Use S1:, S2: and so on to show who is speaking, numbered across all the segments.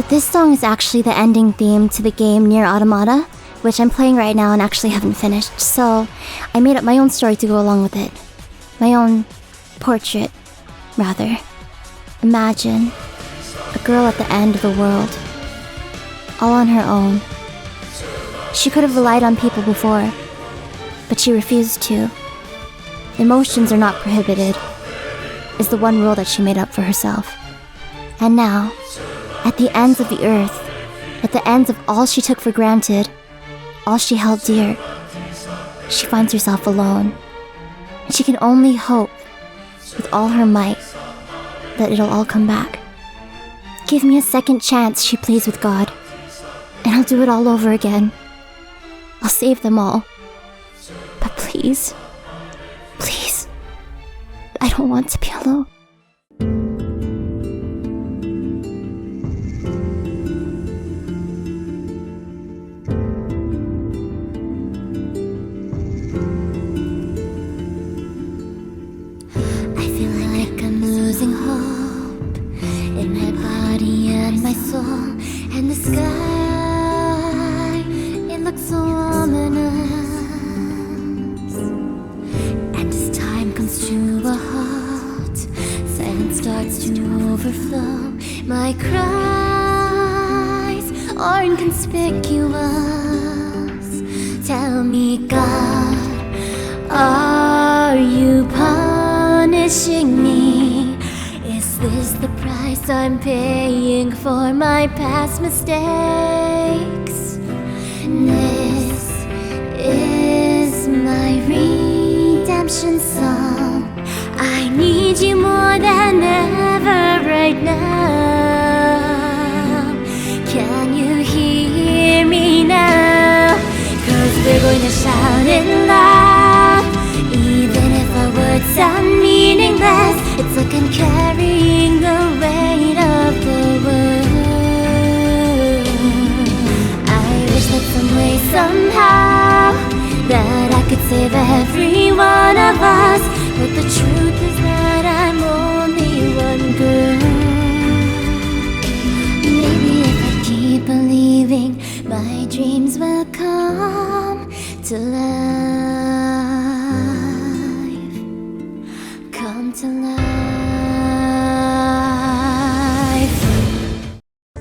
S1: this song is actually the ending theme to the game Nier Automata, which I'm playing right now and actually haven't finished. So I made up my own story to go along with it. My own portrait, rather. Imagine a girl at the end of the world, all on her own. She could have relied on people before, but she refused to. Emotions are not prohibited, is the one rule that she made up for herself. And now, at the ends of the earth, at the ends of all she took for granted, all she held dear, she finds herself alone. And she can only hope, with all her might, that it'll all come back. Give me a second chance, she pleads with God, and I'll do it all over again. I'll save them all. But please, please, I don't want to be alone. I feel like I'm losing hope in my body and my soul, and the sky, it looks so ominous. And as time comes to a halt, silence starts to overflow. My cries are inconspicuous. Tell me, God, are you punishing me? Is this the price I'm paying for my past mistakes? This is my redemption song. I need you more than ever right now. Can you hear me now? 'Cause we're going to shout it loud. Even if our words sound meaningless, it's like I'm carrying the weight of the world. I wish that some way, somehow, that I could save every one of us. But the truth is that I'm only one girl. Maybe if I keep believing, my dreams will come to life. Come to life.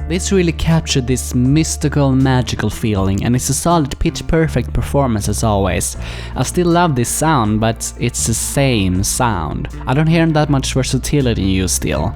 S2: This really captured this mystical, magical feeling, and it's a solid pitch-perfect performance as always. I still love this sound, but it's the same sound. I don't hear that much versatility in you still.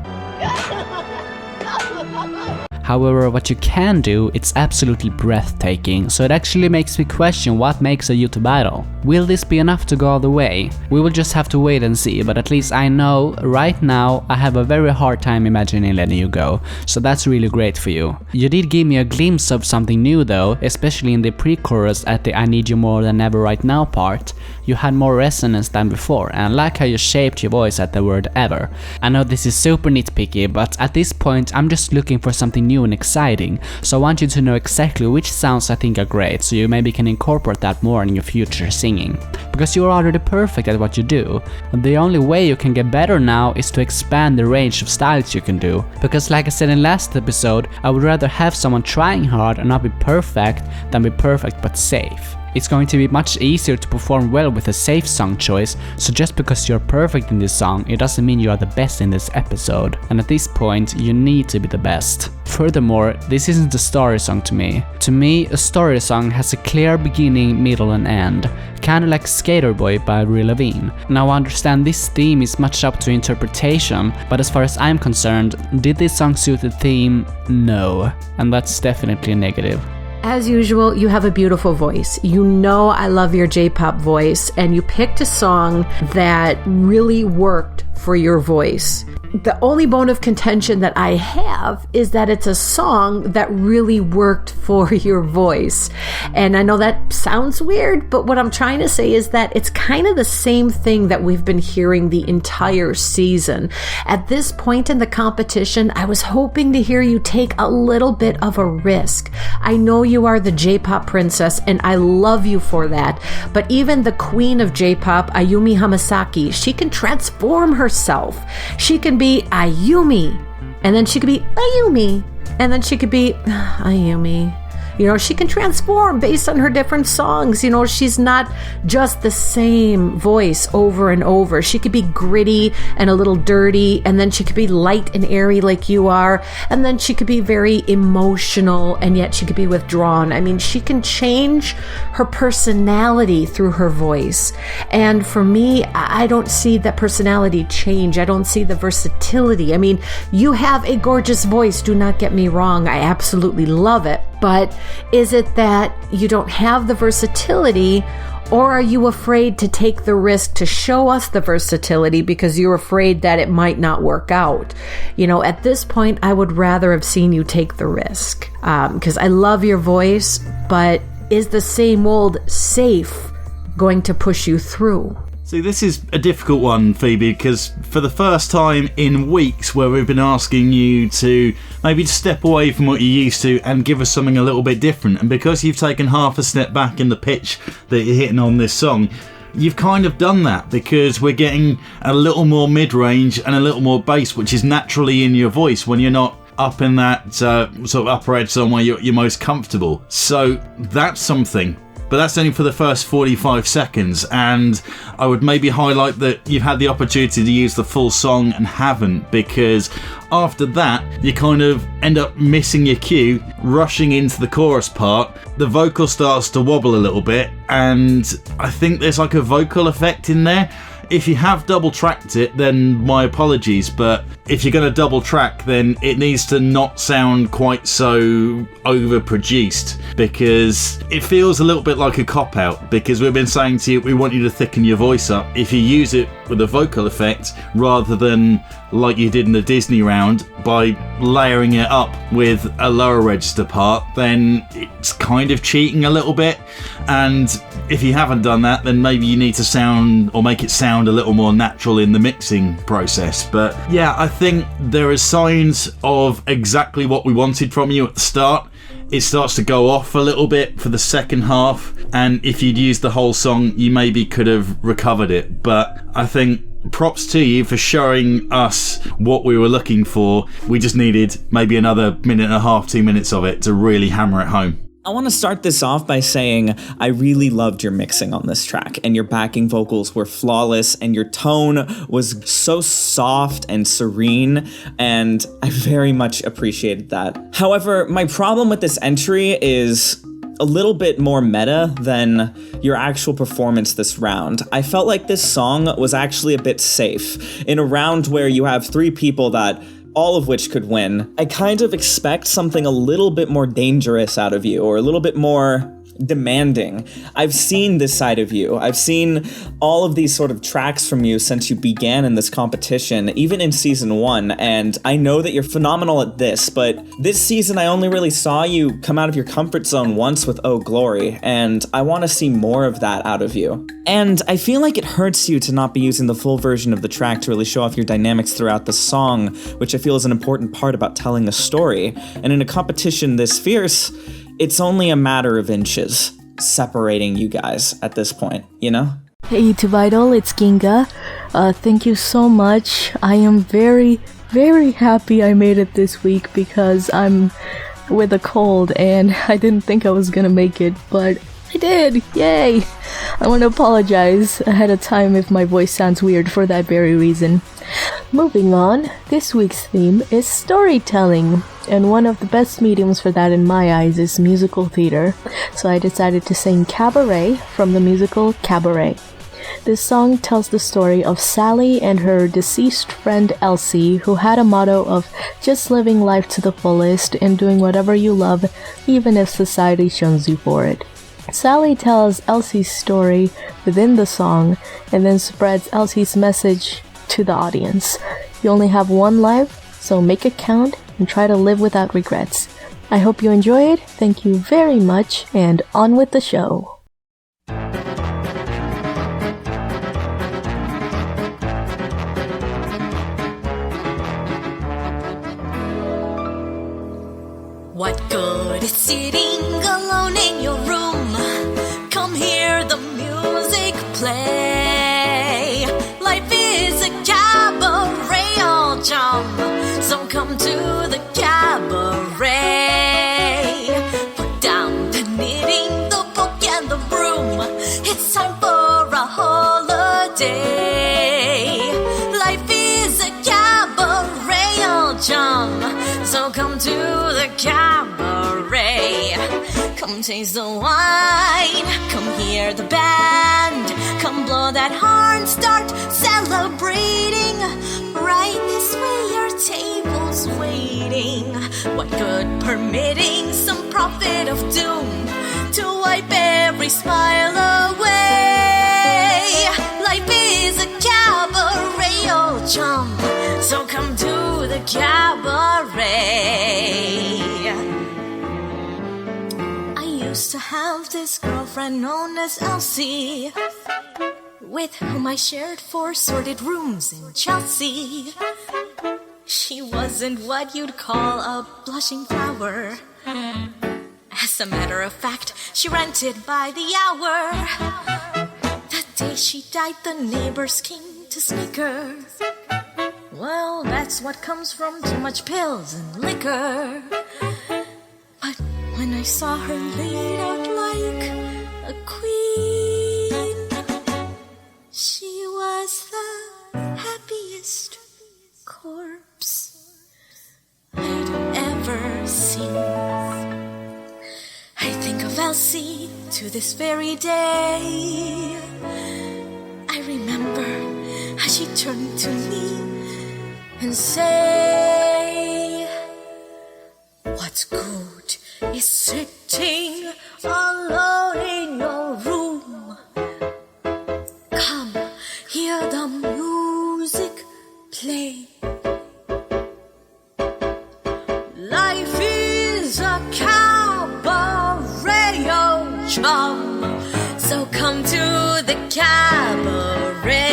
S2: However, what you can do, it's absolutely breathtaking, so it actually makes me question what makes a YouTube idol. Will this be enough to go all the way? We will just have to wait and see, but at least I know right now I have a very hard time imagining letting you go, so that's really great for you. You did give me a glimpse of something new though, especially in the pre-chorus at the I need you more than ever right now part. You had more resonance than before, and I like how you shaped your voice at the word ever. I know this is super nitpicky, but at this point I'm just looking for something new and exciting, so I want you to know exactly which sounds I think are great, so you maybe can incorporate that more in your future singing. Because you are already perfect at what you do, and the only way you can get better now is to expand the range of styles you can do. Because like I said in last episode, I would rather have someone trying hard and not be perfect than be perfect but safe. It's going to be much easier to perform well with a safe song choice, so just because you're perfect in this song, it doesn't mean you are the best in this episode. And at this point, you need to be the best. Furthermore, this isn't a story song to me. To me, a story song has a clear beginning, middle and end. Kinda like Skater Boy by Avril Lavigne. Now I understand this theme is much up to interpretation, but as far as I'm concerned, did this song suit the theme? No. And that's definitely a negative.
S3: As usual, you have a beautiful voice. You know I love your J-pop voice, and you picked a song that really worked for your voice. The only bone of contention that I have is that it's a song that really worked for your voice. And I know that sounds weird, but what I'm trying to say is that it's kind of the same thing that we've been hearing the entire season. At this point in the competition, I was hoping to hear you take a little bit of a risk. I know you are the J-pop princess, and I love you for that. But even the queen of J-pop, Ayumi Hamasaki, she can transform herself. She can be Ayumi, and then she could be Ayumi, And then she could be, Ayumi. You know, she can transform based on her different songs. You know, she's not just the same voice over and over. She could be gritty and a little dirty, and then she could be light and airy like you are, and then she could be very emotional, and yet she could be withdrawn. I mean, she can change her personality through her voice. And for me, I don't see that personality change. I don't see the versatility. I mean, you have a gorgeous voice, do not get me wrong. I absolutely love it. But is it that you don't have the versatility, or are you afraid to take the risk to show us the versatility because you're afraid that it might not work out? You know, at this point, I would rather have seen you take the risk because I love your voice, but is the same old safe going to push you through?
S4: See, this is a difficult one, Phoebe, because for the first time in weeks where we've been asking you to maybe step away from what you're used to and give us something a little bit different, and because you've taken half a step back in the pitch that you're hitting on this song, you've kind of done that because we're getting a little more mid-range and a little more bass, which is naturally in your voice when you're not up in that sort of upper edge zone where you're most comfortable. So that's something. But that's only for the first 45 seconds, and I would maybe highlight that you've had the opportunity to use the full song and haven't, because after that you kind of end up missing your cue, rushing into the chorus part, the vocal starts to wobble a little bit, and I think there's like a vocal effect in there. If you have double tracked it, then my apologies, but if you're going to double track, then it needs to not sound quite so overproduced, because it feels a little bit like a cop-out, because we've been saying to you, we want you to thicken your voice up. If you use it with a vocal effect rather than like you did in the Disney round by layering it up with a lower register part, then it's kind of cheating a little bit. And if you haven't done that, then maybe you need to sound or make it sound a little more natural in the mixing process. But yeah, I think there are signs of exactly what we wanted from you at the start. It starts to go off a little bit for the second half, and if you'd used the whole song, you maybe could have recovered it. But I think props to you for showing us what we were looking for. We just needed maybe another minute and a half, 2 minutes of it to really hammer it home.
S5: I want to start this off by saying I really loved your mixing on this track, and your backing vocals were flawless, and your tone was so soft and serene, and I very much appreciated that. However, my problem with this entry is a little bit more meta than your actual performance this round. I felt like this song was actually a bit safe. In a round where you have 3 people that all of which could win, I kind of expect something a little bit more dangerous out of you, or a little bit more demanding. I've seen this side of you. I've seen all of these sort of tracks from you since you began in this competition, even in season 1, and I know that you're phenomenal at this, but this season I only really saw you come out of your comfort zone once with Oh Glory, and I want to see more of that out of you. And I feel like it hurts you to not be using the full version of the track to really show off your dynamics throughout the song, which I feel is an important part about telling a story. And in a competition this fierce, it's only a matter of inches separating you guys at this point, you know?
S6: Hey YouTube Idol, it's Ginga. Thank you so much. I am very, very happy I made it this week because I'm with a cold and I didn't think I was gonna make it, but I did! Yay! I want to apologize ahead of time if my voice sounds weird for that very reason. Moving on, this week's theme is storytelling, and one of the best mediums for that in my eyes is musical theater, so I decided to sing Cabaret from the musical Cabaret. This song tells the story of Sally and her deceased friend Elsie, who had a motto of just living life to the fullest and doing whatever you love, even if society shuns you for it. Sally tells Elsie's story within the song and then spreads Elsie's message to the audience. You only have one life, so make it count and try to live without regrets. I hope you enjoy it. Thank you very much, and on with the show.
S7: What good is sitting alone in your room? Come hear the music play. Life is a cabaret, all chum. So come to the cabaret. cabaret. Come taste the wine, come hear the band, come blow that horn, start celebrating. Right this way, your table's waiting. What good permitting some prophet of doom to wipe every smile away? Life is a cabaret, oh chum, so come to the cabaret. I used to have this girlfriend known as Elsie, with whom I shared 4 sordid rooms in Chelsea. She wasn't what you'd call a blushing flower. As a matter of fact, she rented by the hour. The day she died, the neighbors came to snicker. Well, that's what comes from too much pills and liquor. But when I saw her laid out like a queen, she was the happiest corpse I'd ever seen. I think of Elsie to this very day. I remember how she turned to me and say, what's good is sitting alone in your room. Come, hear the music play. Life is a cabaret, oh chum, so come to the cabaret.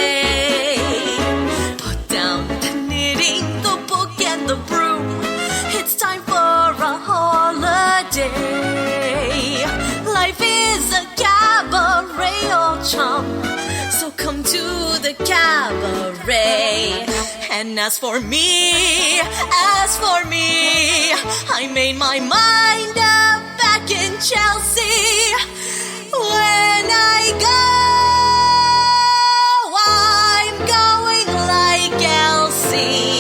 S7: Put down the knitting, the book and the broom. It's time for a holiday. Life is a cabaret, oh chum, so come to the cabaret. And as for me, I made my mind up back in Chelsea. When I go, I'm going like Elsie.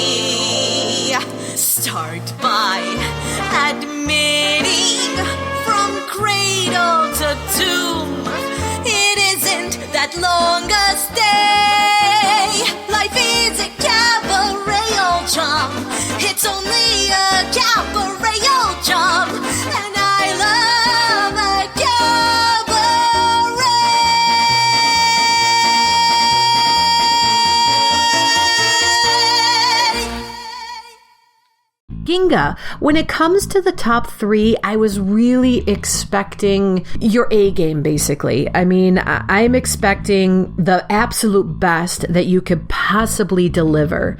S7: Start by admitting from cradle to tomb, it isn't that long a stay. Life is a cabaret, old chum. It's only a cabaret, old chum. And I love a cabaret.
S3: Ginga, when it comes to the top 3, I was really expecting your A game, basically. I mean, I'm expecting the absolute best that you could possibly deliver.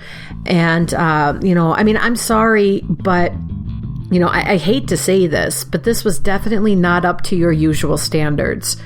S3: And, I'm sorry, but, I hate to say this, but this was definitely not up to your usual standards.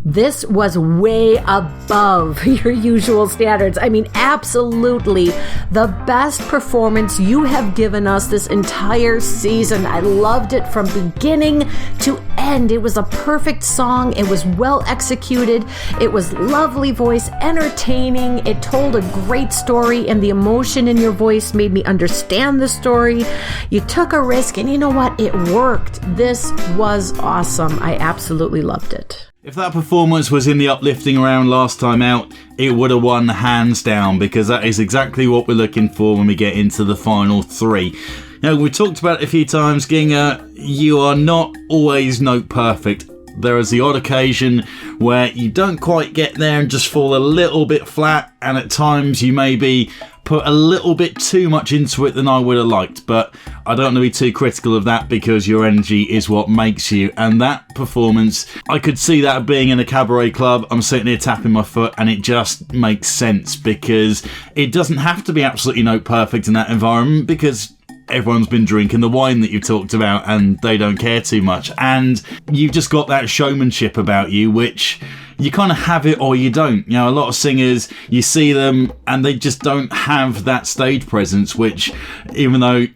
S3: This was way above your usual standards. I mean, absolutely the best performance you have given us this entire season. I loved it from beginning to end. It was a perfect song. It was well executed. It was lovely voice, entertaining. It told a great story, and the emotion in your voice made me understand the story. You took a risk, and you know what? It worked. This was awesome. I absolutely loved it.
S4: If that performance was in the uplifting round last time out, it would have won hands down, because that is exactly what we're looking for when we get into the final 3. Now, we talked about it a few times, Ginga, you are not always note perfect. There is the odd occasion where you don't quite get there and just fall a little bit flat, and at times you maybe put a little bit too much into it than I would have liked, but I don't want to be too critical of that, because your energy is what makes you. And that performance, I could see that being in a cabaret club. I'm sitting here tapping my foot, and it just makes sense, because it doesn't have to be absolutely note perfect in that environment, because everyone's been drinking the wine that you talked about and they don't care too much, and you've just got that showmanship about you, which you kind of have it or you don't. A lot of singers, you see them and they just don't have that stage presence, which, even though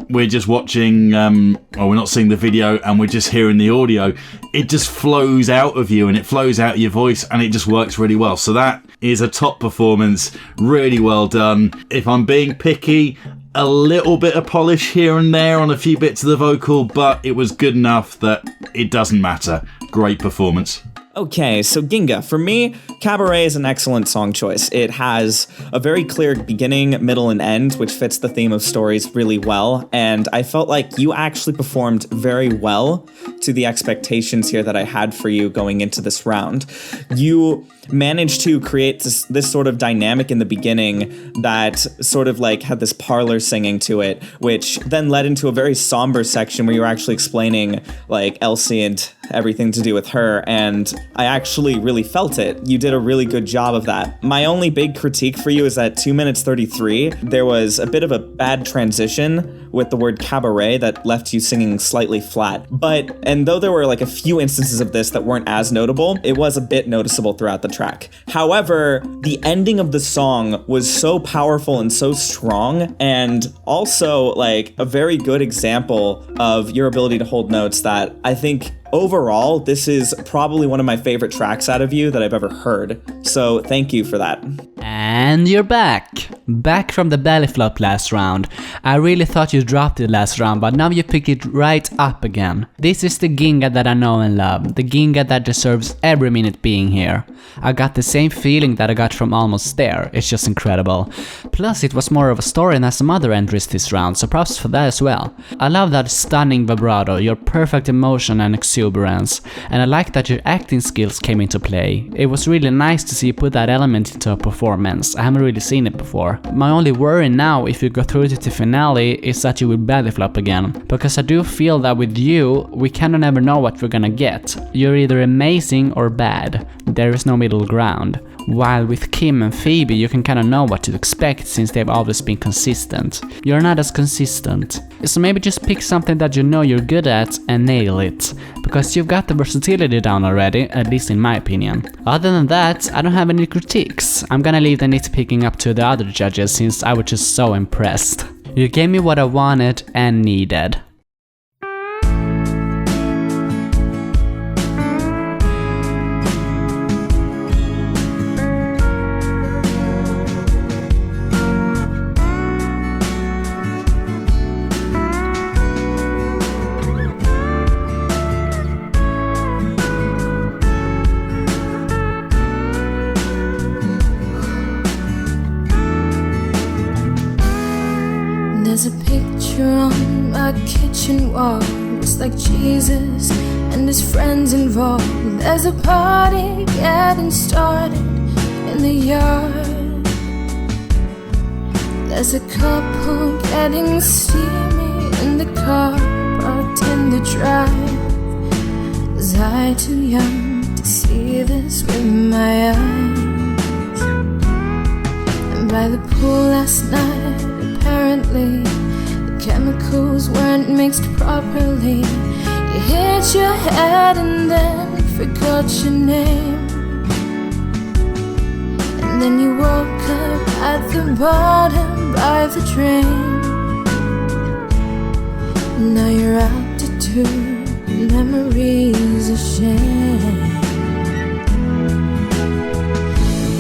S4: we're just watching, or we're not seeing the video and we're just hearing the audio, it just flows out of you and it flows out of your voice, and it just works really well. So that is a top performance, really well done. If I'm being picky, a little bit of polish here and there on a few bits of the vocal, but it was good enough that it doesn't matter. Great performance.
S5: Okay, so Ginga, for me, Cabaret is an excellent song choice. It has a very clear beginning, middle, and end, which fits the theme of stories really well, and I felt like you actually performed very well to the expectations here that I had for you going into this round. You managed to create this sort of dynamic in the beginning that sort of like had this parlor singing to it, which then led into a very somber section where you were actually explaining like Elsie and everything to do with her, and I actually really felt it. You did a really good job of that. My only big critique for you is that 2 minutes 33, there was a bit of a bad transition with the word cabaret that left you singing slightly flat. And though there were like a few instances of this that weren't as notable, it was a bit noticeable throughout the track. However, the ending of the song was so powerful and so strong, and also like a very good example of your ability to hold notes that I think overall, this is probably one of my favorite tracks out of you that I've ever heard. So thank you for that.
S2: And you're back! Back from the belly flop last round. I really thought you dropped it last round, but now you pick it right up again. This is the Ginga that I know and love, the Ginga that deserves every minute being here. I got the same feeling that I got from Almost There, it's just incredible. Plus it was more of a story than some other entries this round, so props for that as well. I love that stunning vibrato, your perfect emotion and exuberance, and I like that your acting skills came into play. It was really nice to see you put that element into a performance, I haven't really seen it before. My only worry now if you go through to the finale is that you will belly flop again, because I do feel that with you, we kinda never know what we're gonna get. You're either amazing or bad, there is no middle ground. While with Kim and Phoebe you can kinda know what to expect since they've always been consistent. You're not as consistent. So maybe just pick something that you know you're good at and nail it, because you've got the versatility down already, at least in my opinion. Other than that, I don't have any critiques. I'm gonna leave the nitpicking up to the other judges since I was just so impressed. You gave me what I wanted and needed.
S7: There's a picture on my kitchen wall. It's like Jesus and his friends involved. There's a party getting started in the yard. There's a couple getting steamy in the car parked in the drive. Was I too young to see this with my eyes? And by the pool last night, apparently the chemicals weren't mixed properly. You hit your head and then forgot your name. And then you woke up at the bottom by the drain. And now your altitude memories of shame.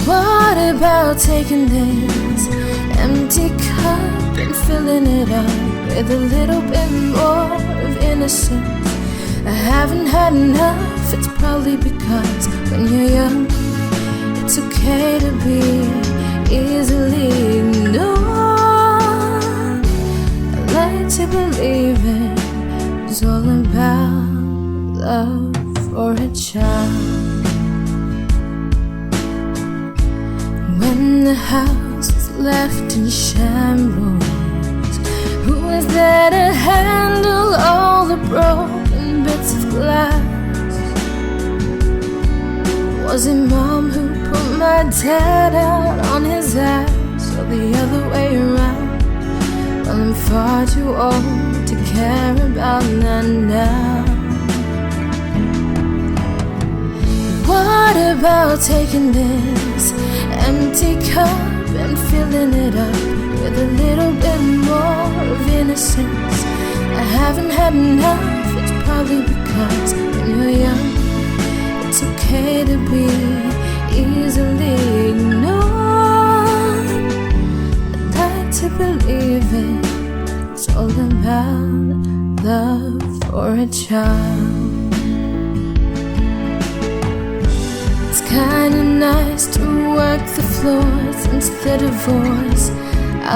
S7: What about taking this empty cup and filling it up with a little bit more of innocence? I haven't had enough, it's probably because when you're young, it's okay to be easily ignored. I like to believe it was all about love for a child. When the house was left in shambles, who was there to handle all the broken bits of glass? Was it Mom who put my dad out on his ass, or the other way around? Well, I'm far too old to care about that now. What about taking this empty cup and filling it up with a little bit more of innocence? I haven't had enough, it's probably because when you're young, it's okay to be easily ignored. I'd like to believe it
S8: for a child. It's kinda nice to work the floors instead of voice.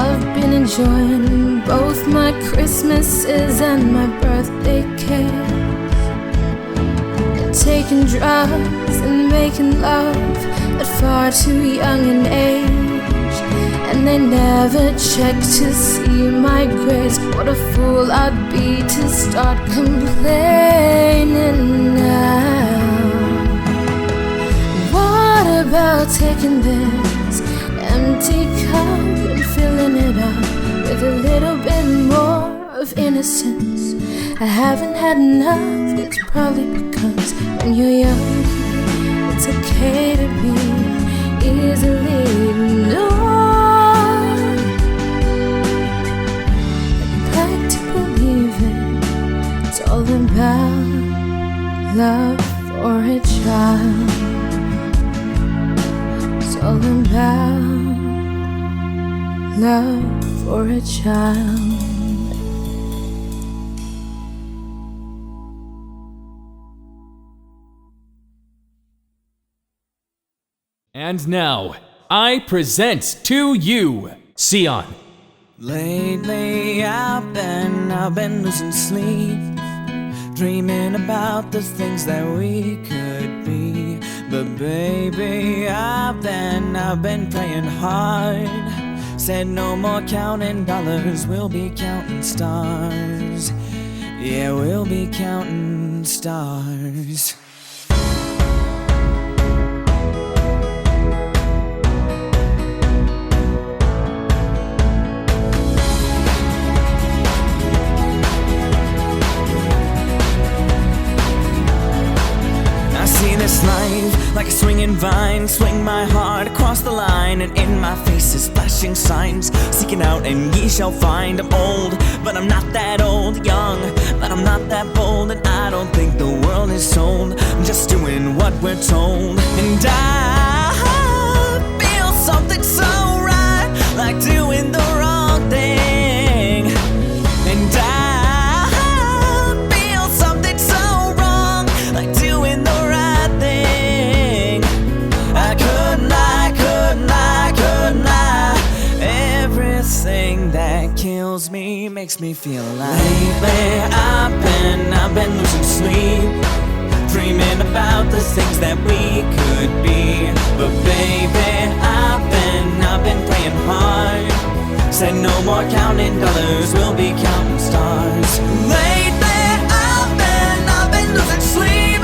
S8: I've been enjoying both my Christmases and my birthday cakes, and taking drugs and making love at far too young an age. And they never check to see my grades. What a fool I'd be to start complaining now. What about taking this empty cup and filling it up with a little bit more of innocence? I haven't had enough, it's probably because when you're young, it's okay to be easily ignored. I'd like to believe it's all about love for a child. It's all about love for a child.
S9: And now, I present to you, Sion.
S10: Lately I've been losing sleep, dreaming about the things that we could be. But baby, I've been praying hard. Said no more counting dollars, we'll be counting stars. Yeah, we'll be counting stars. This life like a swinging vine, swing my heart across the line, and in my face is flashing signs. Seeking out and ye shall find. I'm old, but I'm not that old. Young, but I'm not that bold. And I don't think the world is sold. I'm just doing what we're told. And I feel something so right, like doing the wrong thing. And I feel something so wrong, like doing the everything that kills me makes me feel alive. Lately I've been losing sleep, dreaming about the things that we could be. But baby, I've been praying hard. Said no more counting dollars, we'll be counting stars. Lately I've been losing sleep,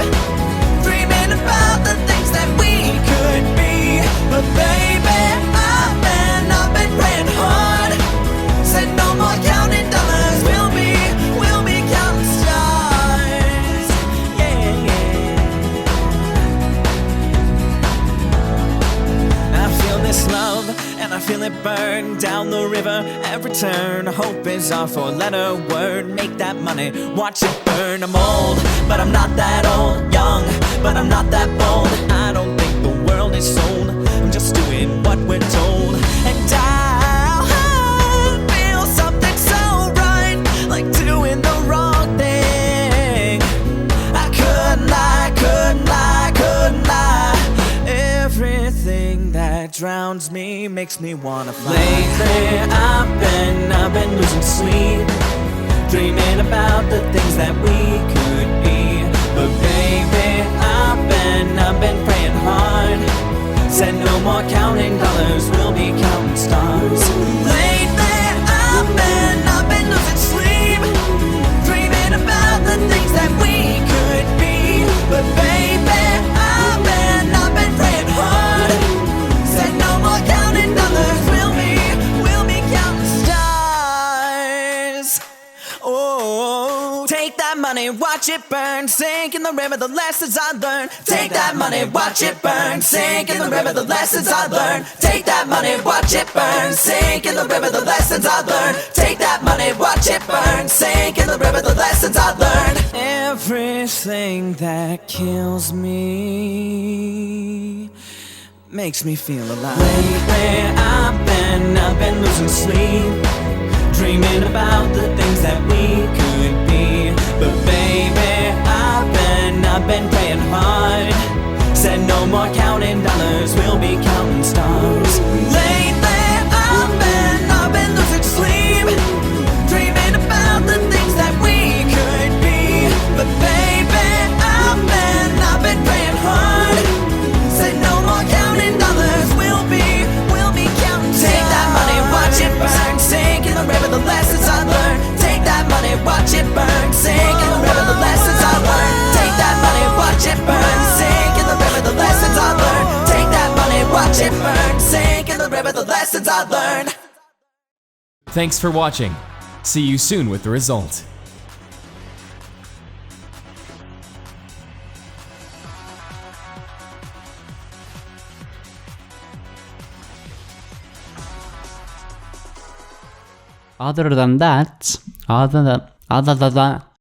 S10: dreaming about the things that we could be. But baby, I've been praying hard. Said no more counting dollars, we'll be counting stars. Yeah, yeah. I feel this love and I feel it burn down the river every turn. Hope is our four-letter word. Make that money, watch it burn. I'm old, but I'm not that old. Young, but I'm not that bold. I don't think the world is sold. I'm just doing what we're told. And I feel something so right, like doing the wrong thing. I couldn't lie, couldn't lie, couldn't lie. Everything that drowns me makes me wanna fly. Lately I've been losing sleep, dreaming about the things that we could be. But baby, I've been praying hard. Said no more counting dollars, we'll be counting stars. Lately I've been losing sleep, dreaming about the things that we could be. But baby, I've been praying hard. Said no more counting dollars, we'll be counting stars. Oh, take that money, watch it burn, sink in the river, the lessons I learned. Take that money, watch it burn, sink in the river, the lessons I learned. Take that money, watch it burn, sink in the river, the lessons I learned. Take that money, watch it burn, sink in the river, the lessons I learned. Everything that kills me makes me feel alive. Lately I've been losing sleep, dreaming about the things that we could be. But baby, I've been praying hard. Said no more counting dollars, we'll be counting stars. Lately I've been losing sleep, dreaming about the things that we could be. But baby, I've been praying hard. Said no more counting dollars, we'll be counting stars. Take that money, watch it burn, sink in the river, the lessons I learned. Take that money, watch it burn, sink in the river, the lessons I learned. Take that money, watch it burn, sink in the river, the lessons I learned. Take that money, watch it burn, sink in the river, the lessons I learned.
S9: Thanks for watching. See you soon with the result.
S2: Other than that,